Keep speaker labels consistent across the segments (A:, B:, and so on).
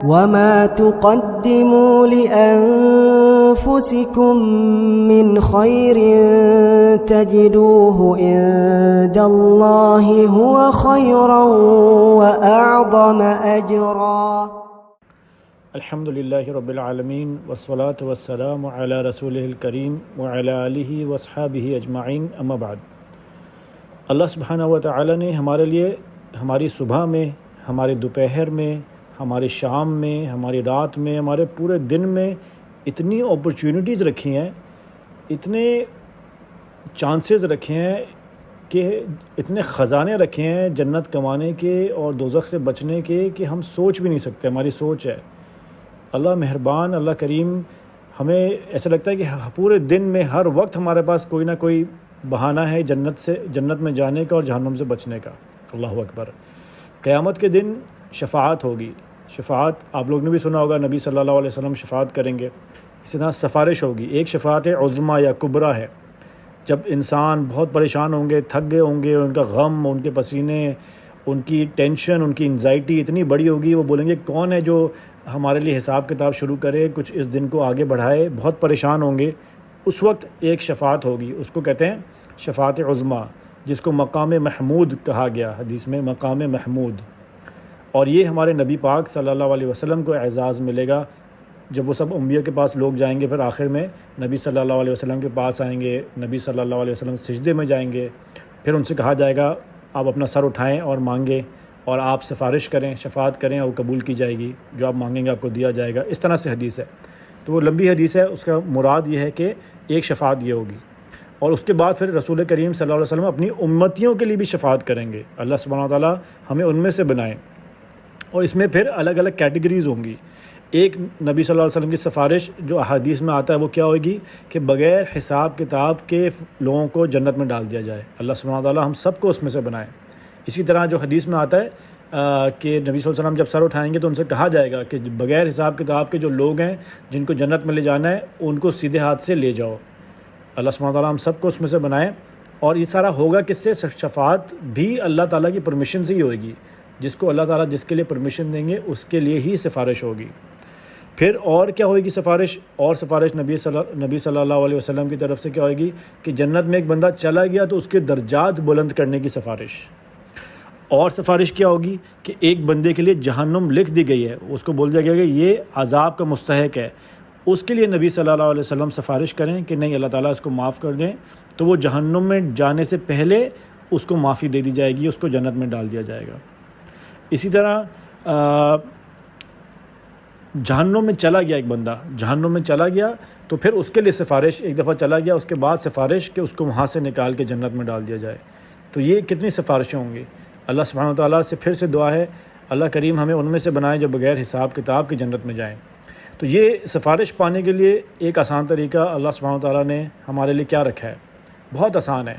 A: وما تقدموا لأنفسكم من خير تجدوه عند الله هو خيرا وأعظم أجرا.
B: الحمد للہ رب العالمین والصلاة والسلام علی رسولہ الکریم وعلی آلہ واصحابہ اجمعین، اما بعد۔ اللہ سبحانہ و تعالی نے ہمارے لیے ہماری صبح میں، ہمارے دوپہر میں، ہماری شام میں، ہماری رات میں، ہمارے پورے دن میں اتنی اپرچونٹیز رکھی ہیں، اتنے چانسز رکھے ہیں، کہ اتنے خزانے رکھے ہیں جنت کمانے کے اور دوزخ سے بچنے کے کہ ہم سوچ بھی نہیں سکتے، ہماری سوچ ہے۔ اللہ مہربان، اللہ کریم، ہمیں ایسا لگتا ہے کہ پورے دن میں ہر وقت ہمارے پاس کوئی نہ کوئی بہانہ ہے جنت میں جانے کا اور جہنم سے بچنے کا۔ اللہ اکبر۔ قیامت کے دن شفاعت ہوگی۔ شفاعت آپ لوگ نے بھی سنا ہوگا، نبی صلی اللہ علیہ وسلم شفاعت کریں گے۔ اسی طرح سفارش ہوگی۔ ایک شفاعت عظمیٰ یا کبریٰ ہے، جب انسان بہت پریشان ہوں گے، تھک گئے ہوں گے، ان کا غم، ان کے پسینے، ان کی ٹینشن، ان کی انزائٹی اتنی بڑی ہوگی، وہ بولیں گے کون ہے جو ہمارے لیے حساب کتاب شروع کرے، کچھ اس دن کو آگے بڑھائے۔ بہت پریشان ہوں گے۔ اس وقت ایک شفاعت ہوگی، اس کو کہتے ہیں شفاعت عظمیٰ، جس کو مقام محمود کہا گیا حدیث میں، مقام محمود۔ اور یہ ہمارے نبی پاک صلی اللہ علیہ وسلم کو اعزاز ملے گا جب وہ سب انبیاء کے پاس لوگ جائیں گے، پھر آخر میں نبی صلی اللہ علیہ وسلم کے پاس آئیں گے، نبی صلی اللہ علیہ وسلم سجدے میں جائیں گے، پھر ان سے کہا جائے گا آپ اپنا سر اٹھائیں اور مانگیں، اور آپ سفارش کریں، شفاعت کریں، اور وہ قبول کی جائے گی، جو آپ مانگیں گے آپ کو دیا جائے گا۔ اس طرح سے حدیث ہے، تو وہ لمبی حدیث ہے، اس کا مراد یہ ہے کہ ایک شفاعت یہ ہوگی، اور اس کے بعد پھر رسول کریم صلی اللہ علیہ وسلم اپنی امتیوں کے لیے بھی شفاعت کریں گے۔ اللہ سبحانہ وتعالی ہمیں ان میں سے بنائیں۔ اور اس میں پھر الگ الگ کیٹیگریز ہوں گی۔ ایک نبی صلی اللہ علیہ وسلم کی سفارش جو احادیث میں آتا ہے وہ کیا ہوگی کہ بغیر حساب کتاب کے لوگوں کو جنت میں ڈال دیا جائے۔ اللہ سبحانہ وتعالی ہم سب کو اس میں سے بنائیں۔ اسی طرح جو حدیث میں آتا ہے کہ نبی صلی اللہ علیہ وسلم جب سر اٹھائیں گے تو ان سے کہا جائے گا کہ بغیر حساب کتاب کے جو لوگ ہیں جن کو جنت میں لے جانا ہے ان کو سیدھے ہاتھ سے لے جاؤ۔ اللہ سبحانہ وتعالی ہم سب کو اس میں سے بنائیں۔ اور یہ سارا ہوگا کس سے؟ شفاعت بھی اللہ تعالیٰ کی پرمیشن سے ہی ہوگی۔ جس کو اللہ تعالیٰ جس کے لیے پرمیشن دیں گے اس کے لیے ہی سفارش ہوگی۔ پھر اور کیا ہوئے گی سفارش؟ اور سفارش نبی صلی اللہ علیہ وسلم کی طرف سے کیا ہوئے گی کہ جنت میں ایک بندہ چلا گیا تو اس کے درجات بلند کرنے کی سفارش۔ اور سفارش کیا ہوگی کہ ایک بندے کے لیے جہنم لکھ دی گئی ہے، اس کو بول دیا گیا کہ یہ عذاب کا مستحق ہے، اس کے لیے نبی صلی اللہ علیہ وسلم سفارش کریں کہ نہیں اللہ تعالیٰ اس کو معاف کر دیں، تو وہ جہنم میں جانے سے پہلے اس کو معافی دے دی جائے گی، اس کو جنت میں ڈال دیا جائے گا۔ اسی طرح جہنم میں چلا گیا ایک بندہ، جہنم میں چلا گیا تو پھر اس کے لیے سفارش، ایک دفعہ چلا گیا اس کے بعد سفارش کہ اس کو وہاں سے نکال کے جنت میں ڈال دیا جائے۔ تو یہ کتنی سفارشیں ہوں گی۔ اللہ سبحانہ وتعالیٰ سے پھر سے دعا ہے اللہ کریم ہمیں ان میں سے بنائے جو بغیر حساب کتاب کی جنت میں جائیں۔ تو یہ سفارش پانے کے لیے ایک آسان طریقہ اللہ سبحانہ وتعالیٰ نے ہمارے لیے کیا رکھا ہے، بہت آسان ہے۔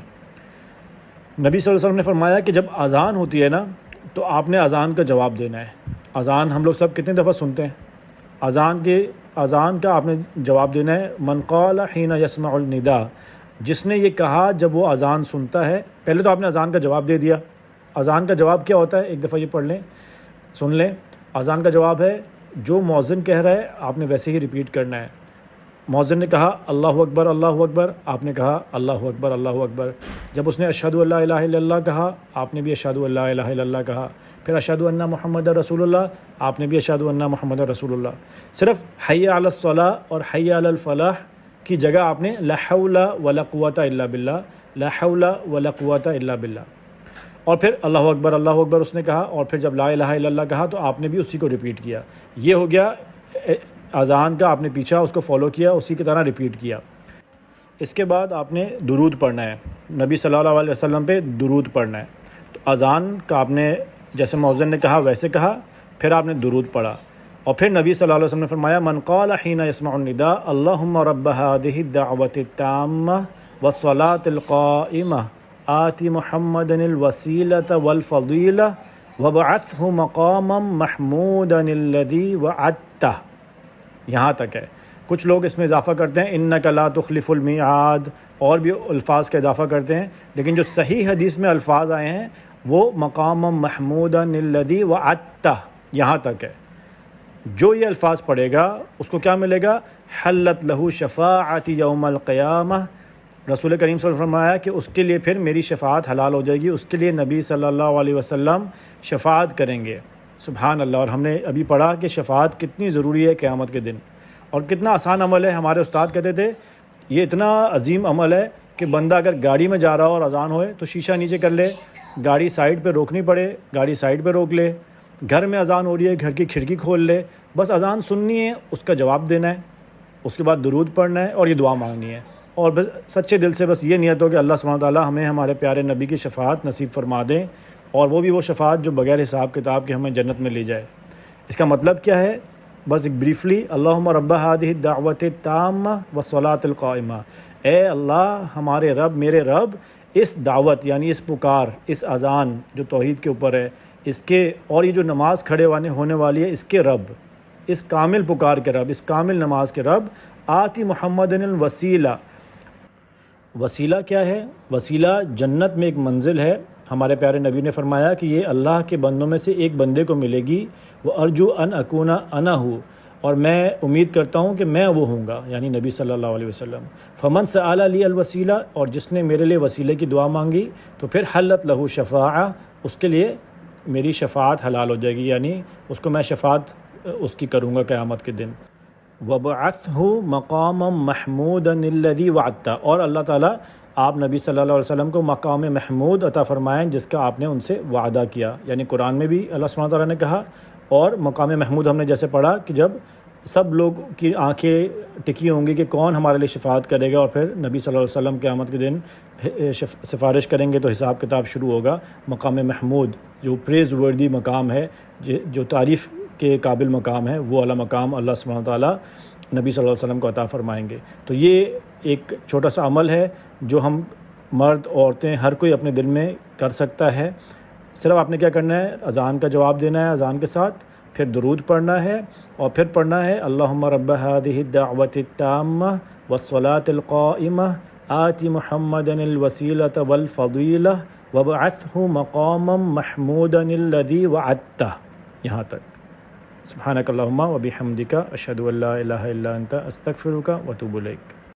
B: نبی صلی اللہ علیہ وسلم نے فرمایا کہ جب اذان ہوتی ہے نا تو آپ نے اذان کا جواب دینا ہے۔ اذان ہم لوگ سب کتنی دفعہ سنتے ہیں؟ اذان کا آپ نے جواب دینا ہے۔ من قال حین یسمع النداء، جس نے یہ کہا جب وہ اذان سنتا ہے۔ پہلے تو آپ نے اذان کا جواب دے دیا۔ اذان کا جواب کیا ہوتا ہے؟ ایک دفعہ یہ پڑھ لیں، سن لیں۔ اذان کا جواب ہے جو مؤذن کہہ رہا ہے آپ نے ویسے ہی ریپیٹ کرنا ہے۔ مؤذن نے کہا اللہ اکبر اللہ اکبر، آپ نے کہا اللہ اکبر اللہ اکبر۔ جب اس نے اشہد ان لا الہ الا اللہ کہا آپ نے بھی اشہد ان لا الہ الا اللہ کہا۔ پھر اشہد ان محمد رسول اللہ آپ نے بھی اشہد ان محمد رسول اللہ۔ صرف حی علی الصلاۃ اور حی علی الفلاح کی جگہ آپ نے لا حول ولا قوۃ الا باللہ، لا حول ولا قوۃ الا باللہ، اور پھر اللہ اکبر اس نے کہا، اور پھر جب لا الہ الا اللہ کہا تو آپ نے بھی اسی کو ریپیٹ کیا۔ یہ ہو گیا اذان کا، آپ نے پیچھا اس کو فالو کیا، اسی کی طرح ریپیٹ کیا۔ اس کے بعد آپ نے درود پڑھنا ہے، نبی صلی اللہ علیہ وسلم پہ درود پڑھنا ہے۔ تو اذان کا آپ نے جیسے مؤذن نے کہا ویسے کہا، پھر آپ نے درود پڑھا، اور پھر نبی صلی اللہ علیہ وسلم نے فرمایا من قال حین یسمع النداء اللہم رب هذه الدعوة التامة والصلاة القائمة آت محمدا الوسیلة والفضیلة وابعثه مقاما محمودا الذی وعدتہ، یہاں تک ہے۔ کچھ لوگ اس میں اضافہ کرتے ہیں انک لا تخلف المیعاد، اور بھی الفاظ کا اضافہ کرتے ہیں، لیکن جو صحیح حدیث میں الفاظ آئے ہیں وہ مقام محمودا الذی وعدتہ یہاں تک ہے۔ جو یہ الفاظ پڑھے گا اس کو کیا ملے گا؟ حلت لہو شفاعت یوم القیامہ، رسول کریم صلی اللہ علیہ وسلم نے فرمایا کہ اس کے لیے پھر میری شفاعت حلال ہو جائے گی، اس کے لیے نبی صلی اللہ علیہ وسلم شفاعت کریں گے۔ سبحان اللہ۔ اور ہم نے ابھی پڑھا کہ شفاعت کتنی ضروری ہے قیامت کے دن، اور کتنا آسان عمل ہے۔ ہمارے استاد کہتے تھے یہ اتنا عظیم عمل ہے کہ بندہ اگر گاڑی میں جا رہا ہو اور اذان ہوئے تو شیشہ نیچے کر لے، گاڑی سائڈ پہ روکنی پڑے گاڑی سائڈ پہ روک لے، گھر میں اذان ہو رہی ہے گھر کی کھڑکی کھول لے، بس اذان سننی ہے، اس کا جواب دینا ہے، اس کے بعد درود پڑھنا ہے اور یہ دعا مانگنی ہے، اور بس سچے دل سے بس یہ نیت ہو کہ اللہ سبحانہ تعالیٰ ہمیں ہمارے پیارے نبی کی شفاعت نصیب فرما دیں، اور وہ بھی وہ شفاعت جو بغیر حساب کتاب کے ہمیں جنت میں لے جائے۔ اس کا مطلب کیا ہے؟ بس ایک بریفلی، اللہم رب ہذہ الدعوۃ التامہ والصلاۃ القائمہ، اے اللہ ہمارے رب، میرے رب، اس دعوت یعنی اس پکار، اس اذان جو توحید کے اوپر ہے، اس کے، اور یہ جو نماز کھڑے ہونے والی ہے، اس کے رب، اس کامل پکار کے رب، اس کامل نماز کے رب، آتی محمد الوسیلہ۔ وسیلہ کیا ہے؟ وسیلہ جنت میں ایک منزل ہے۔ ہمارے پیارے نبی نے فرمایا کہ یہ اللہ کے بندوں میں سے ایک بندے کو ملے گی، وہ ارجو ان اکون انا ہوں، اور میں امید کرتا ہوں کہ میں وہ ہوں گا، یعنی نبی صلی اللہ علیہ وسلم۔ فمن سأل لی الوسیلہ، اور جس نے میرے لیے وسیلے کی دعا مانگی تو پھر حلت لہو شفاعہ، اس کے لیے میری شفاعت حلال ہو جائے گی، یعنی اس کو میں شفاعت اس کی کروں گا قیامت کے دن۔ وَبَعَثْهُ مَقَامًا مَحْمُودًا الَّذِي وَعَدتَّ، اور اللہ تعالیٰ آپ نبی صلی اللہ علیہ وسلم کو مقام محمود عطا فرمائیں جس کا آپ نے ان سے وعدہ کیا، یعنی قرآن میں بھی اللہ سبحانہ تعالیٰ نے کہا، اور مقام محمود ہم نے جیسے پڑھا کہ جب سب لوگ کی آنکھیں ٹکی ہوں گی کہ کون ہمارے لیے شفاعت کرے گا، اور پھر نبی صلی اللہ علیہ وسلم قیامت کے دن سفارش کریں گے تو حساب کتاب شروع ہوگا۔ مقام محمود جو پریز وردی مقام ہے، جو تعریف کے قابل مقام ہے، وہ والا مقام اللہ سبحانہ تعالیٰ نبی صلی اللہ علیہ وسلم کو عطا فرمائیں گے۔ تو یہ ایک چھوٹا سا عمل ہے جو ہم مرد عورتیں ہر کوئی اپنے دل میں کر سکتا ہے۔ صرف آپ نے کیا کرنا ہے؟ اذان کا جواب دینا ہے اذان کے ساتھ، پھر درود پڑھنا ہے، اور پھر پڑھنا ہے اللہم رب ہذہ الدعوۃ التامہ والصلاۃ القائمہ آت محمدا الوسیلۃ والفضیلہ وابعثہ مقاما محمودا الذی وعدتہ، یہاں تک۔ سبحانک اللہم وبحمدک اشہد ان لا الہ الا انت استغفرک واتوب الیک۔